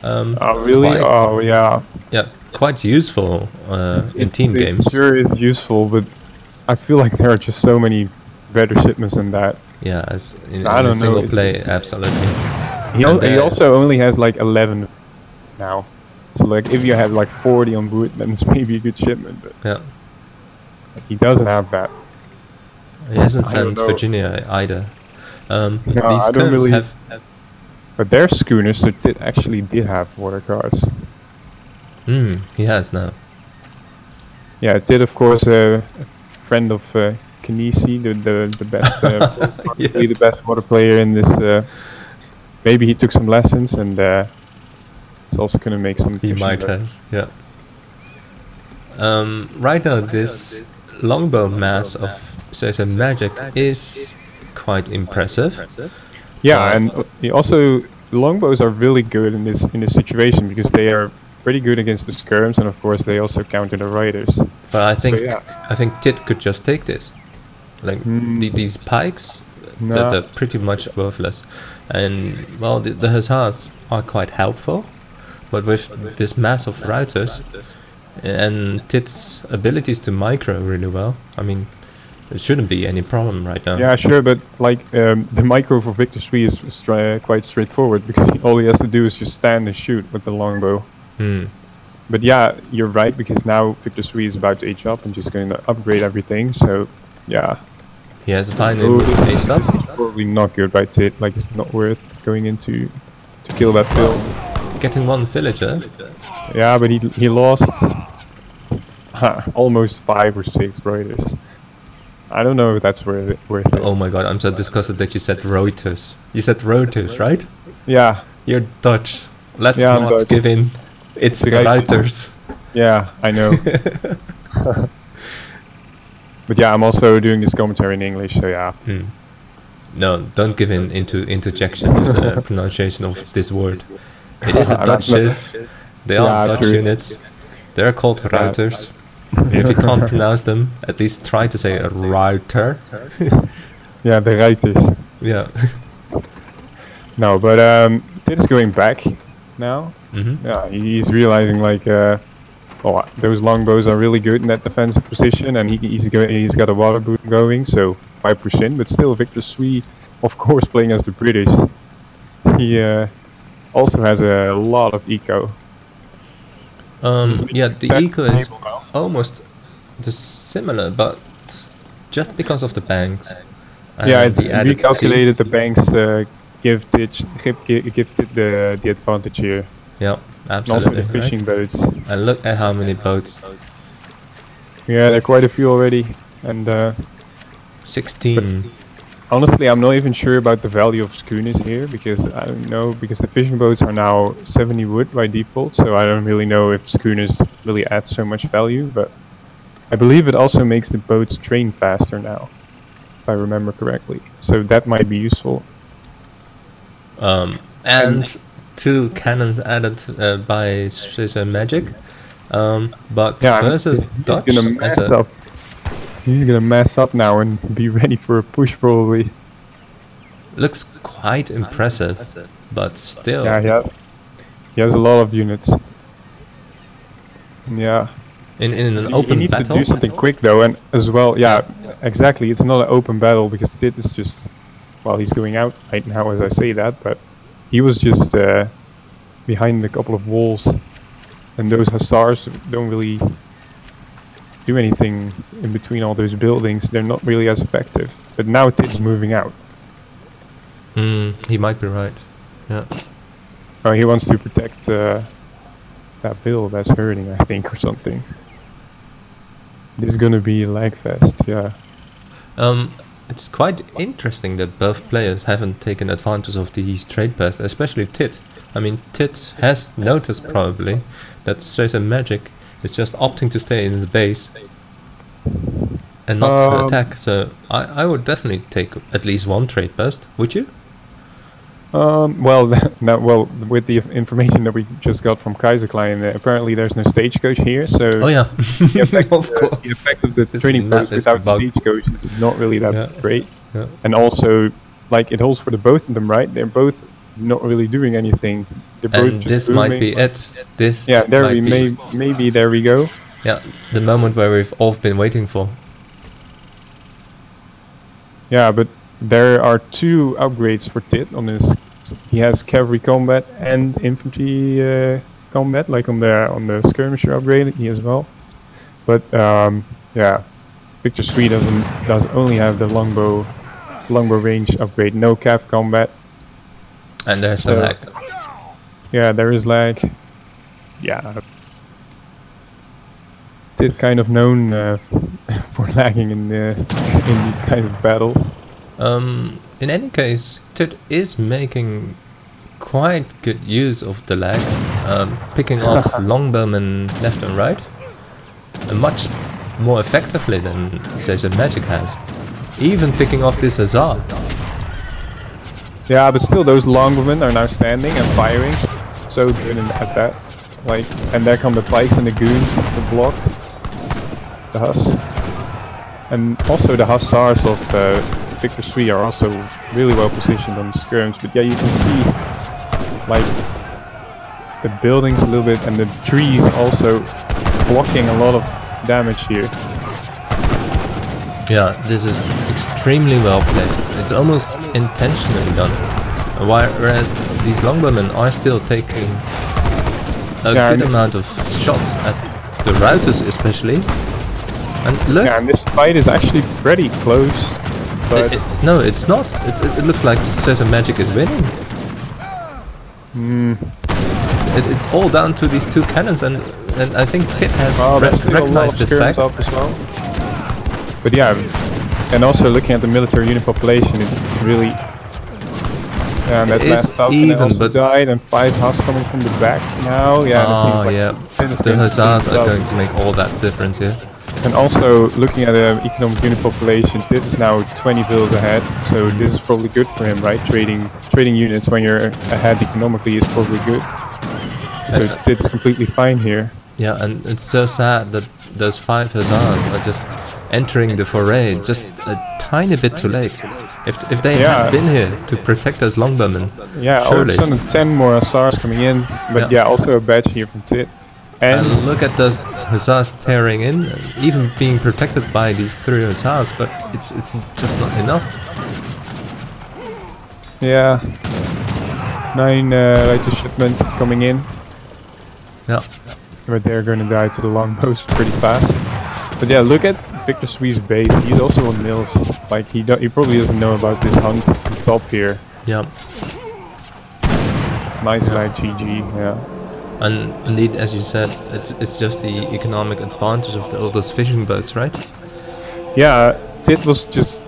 Oh really? Yeah. Yeah, quite useful in team games. It sure is useful, but I feel like there are just so many better shipments than that. Yeah, as in a single play, absolutely. He also only has like 11 now, so like if you have like 40 on wood, then it's maybe a good shipment. But yeah. He doesn't have that. He hasn't sent Virginia either. No, these I don't really have... But their schooners, so Tit actually did have water cars. He has now. Yeah, Tit, of course, a friend of Kinesi, the best, probably the best water player in this. Maybe he took some lessons, and he's also going to make some. He might have, yeah. Right now, this longbow mass of Caesar Magic is quite impressive. Yeah, and also longbows are really good in this situation because they are pretty good against the skirms, and of course they also counter the riders. But I think Tit could just take this. Like these pikes, they're pretty much worthless, and well, the hussars are quite helpful, but with this mass of routers and Tit's abilities to micro really well, I mean, there shouldn't be any problem right now. Yeah, sure, but like the micro for Victor Sui is quite straightforward because all he has to do is just stand and shoot with the longbow. But yeah, you're right, because now Victor Sui is about to age up and just going to upgrade everything, so yeah. He has a fine this is probably not good by Tit, like it's not worth going into to kill that fill. Getting 1 villager. Yeah, but he lost almost 5 or 6 riders. I don't know if that's worth it. Oh my god, I'm so disgusted that you said Reuters. You said Reuters, right? Yeah. You're Dutch. let's Yeah, not give in. It's the writers. Yeah, I know. But yeah, I'm also doing this commentary in English, so yeah. No, don't give in into interjections, pronunciation of this word. It is a Dutch shift. They are Dutch units. They're called routers. If you can't pronounce them, at least try to say a router. Yeah, the writers. Yeah. No, but Tit is going back now. Yeah, he's realizing like, oh, those longbows are really good in that defensive position, and he's got a water boom going, so why push in? But still, Victor Sui, of course, playing as the British, he also has a lot of eco. Yeah, the eco is almost similar, but just because of the banks. Yeah, it's recalculated. The banks give Tit the advantage here. Yeah, absolutely. And also the fishing boats. And look at how many boats. Yeah, there are quite a few already, and 16. Honestly, I'm not even sure about the value of schooners here, because I don't know, because the fishing boats are now 70 wood by default, so I don't really know if schooners really add so much value, but I believe it also makes the boats train faster now, if I remember correctly, so that might be useful. And 2 cannons added by Scissor Magic, but yeah, versus Dutch, he's gonna mess up now and be ready for a push probably. Looks quite impressive, but still. Yeah, he has a lot of units. Yeah. In an open battle. He needs to do something quick though, and as well, yeah, exactly. It's not an open battle because Tit is just, well, he's going out right now as I say that, but he was just behind a couple of walls, and those hussars don't really do anything in between all those buildings. They're not really as effective. But now Tit's moving out. He might be right. Yeah. Oh, he wants to protect that bill that's hurting, I think, or something. This is gonna be a lag fest, yeah. It's quite interesting that both players haven't taken advantage of these trade bursts, especially Tit. I mean, Tit has noticed probably that Scissor Magic is just opting to stay in his base and not attack. So I would definitely take at least 1 trade burst. Would you? Well, with the information that we just got from Kaiserklein, apparently there's no stagecoach here, so oh yeah, the effect, of course. The effect of the trading post without stagecoach is not really that great. Yeah. And also, like, it holds for the both of them, right? They're both not really doing anything. They're both and just this booming. might be it. This yeah, there we maybe there we go. Yeah, the moment where we've all been waiting for. Yeah, but there are 2 upgrades for Tit on this. He has cavalry combat and infantry combat, like on the skirmisher upgrade he as well. But yeah, Victor Sui does only have the longbow range upgrade, no cav combat. And there's the lag. Yeah, there is lag. Yeah, Tit kind of known for lagging in these kind of battles. In any case, Tit is making quite good use of the lag, picking off longbowmen left and right, much more effectively than Scissor Magic has. Even picking off this hussar. Yeah, but still, those longbowmen are now standing and firing. So good at that. Like, and there come the pikes and the goons to block the huss. And also the hussars of Victor Sui are also really well positioned on the skirms, but yeah, you can see like the buildings a little bit and the trees also blocking a lot of damage here. Yeah, this is extremely well placed. It's almost intentionally done. Whereas these longbowmen are still taking a good amount of shots at the routers especially. And look! Yeah, and this fight is actually pretty close. But no, it's not. It looks like Scissor Magic is winning. It's all down to these 2 cannons, and I think Tit has recognized this fact. As well. But yeah, and also looking at the military unit population, it's really Yeah, and that It last is Falcon even, also but died, and 5 Haas coming from the back now. Yeah, and it seems like yeah, Tin is the going to hussars split are up. going to make all that difference here. And also, looking at the economic unit population, Tit is now 20 villas ahead, so this is probably good for him, right? Trading units when you're ahead economically is probably good. So Tit is completely fine here. Yeah, and it's so sad that those 5 hussars are just entering the foray just a tiny bit too late. If they had been here to protect us longbowmen, yeah, all of a sudden 10 more hussars coming in, but yeah, also a badge here from Tit. And look at those hussars tearing in, even being protected by these 3 hussars, but it's just not enough. Yeah, 9 lighter shipment coming in. Yeah. But they're gonna die to the longbows pretty fast. But yeah, look at Victor Swee's base. He's also on mills. Like he probably doesn't know about this hunt on top here. Yeah. Nice guy, GG. Yeah. And indeed, as you said, it's just the economic advantage of all those fishing boats, right? Yeah, Tit was just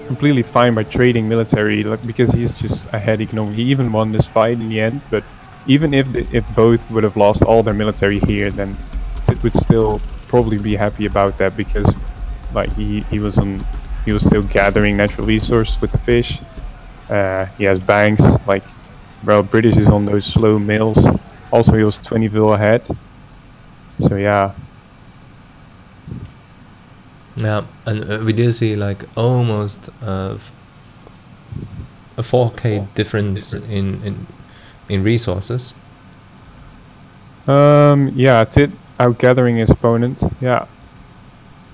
completely fine by trading military, like because he's just ahead economically. He even won this fight in the end. But even if both would have lost all their military here, then Tit would still probably be happy about that, because like he was still gathering natural resources with the fish. He has banks, like well, British is on those slow mills. Also, he was 20 vil ahead. So yeah. Yeah, and we do see like almost a 4K difference in resources. Yeah, Tit out gathering his opponent. Yeah,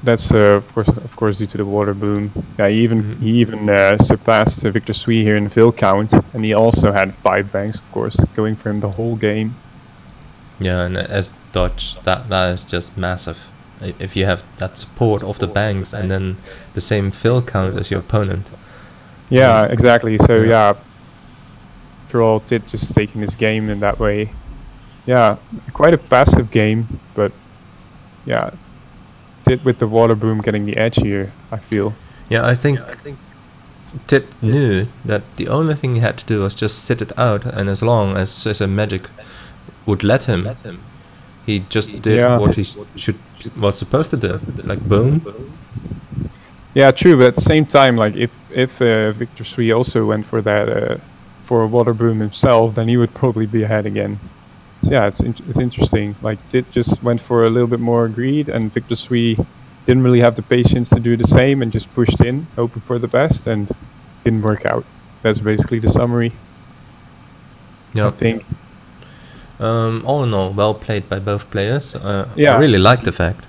that's of course due to the water boom. Yeah, he even surpassed Victor Sui here in Vil count, and he also had 5 banks, of course, going for him the whole game. Yeah, and as Dodge, that is just massive. If you have that support of the banks and then the same fill count as your opponent. Yeah, exactly. So yeah, for all Tit just taking this game in that way. Yeah, quite a passive game, but yeah, Tit with the water boom getting the edge here, I feel. Yeah, I think Tit knew that the only thing he had to do was just sit it out, and as long as Scissor Magic would let him, he just did what he was supposed to do, like boom. Yeah, true. But at the same time, like if Victor Sui also went for that for a water boom himself, then he would probably be ahead again. So yeah, it's interesting. Like Tit just went for a little bit more greed, and Victor Sui didn't really have the patience to do the same and just pushed in, hoping for the best, and didn't work out. That's basically the summary. Yeah, I think. All in all, well played by both players. Yeah. I really like the fact.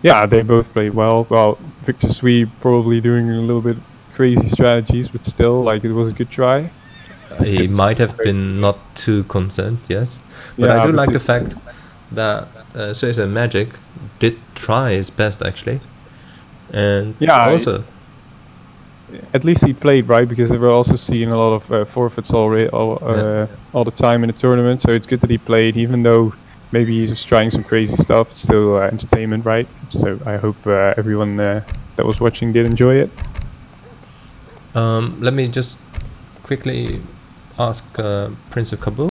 Yeah, they both played well. Well, Victor Sui probably doing a little bit crazy strategies, but still, like, it was a good try. He might have been not too concerned, yes. But I do like the fact that Scissor Magic did try his best, actually. And also... At least he played, right? Because they were also seeing a lot of forfeits all the time in the tournament. So it's good that he played, even though maybe he's just trying some crazy stuff. It's still entertainment, right? So I hope everyone that was watching did enjoy it. Let me just quickly ask Prince of Kabul.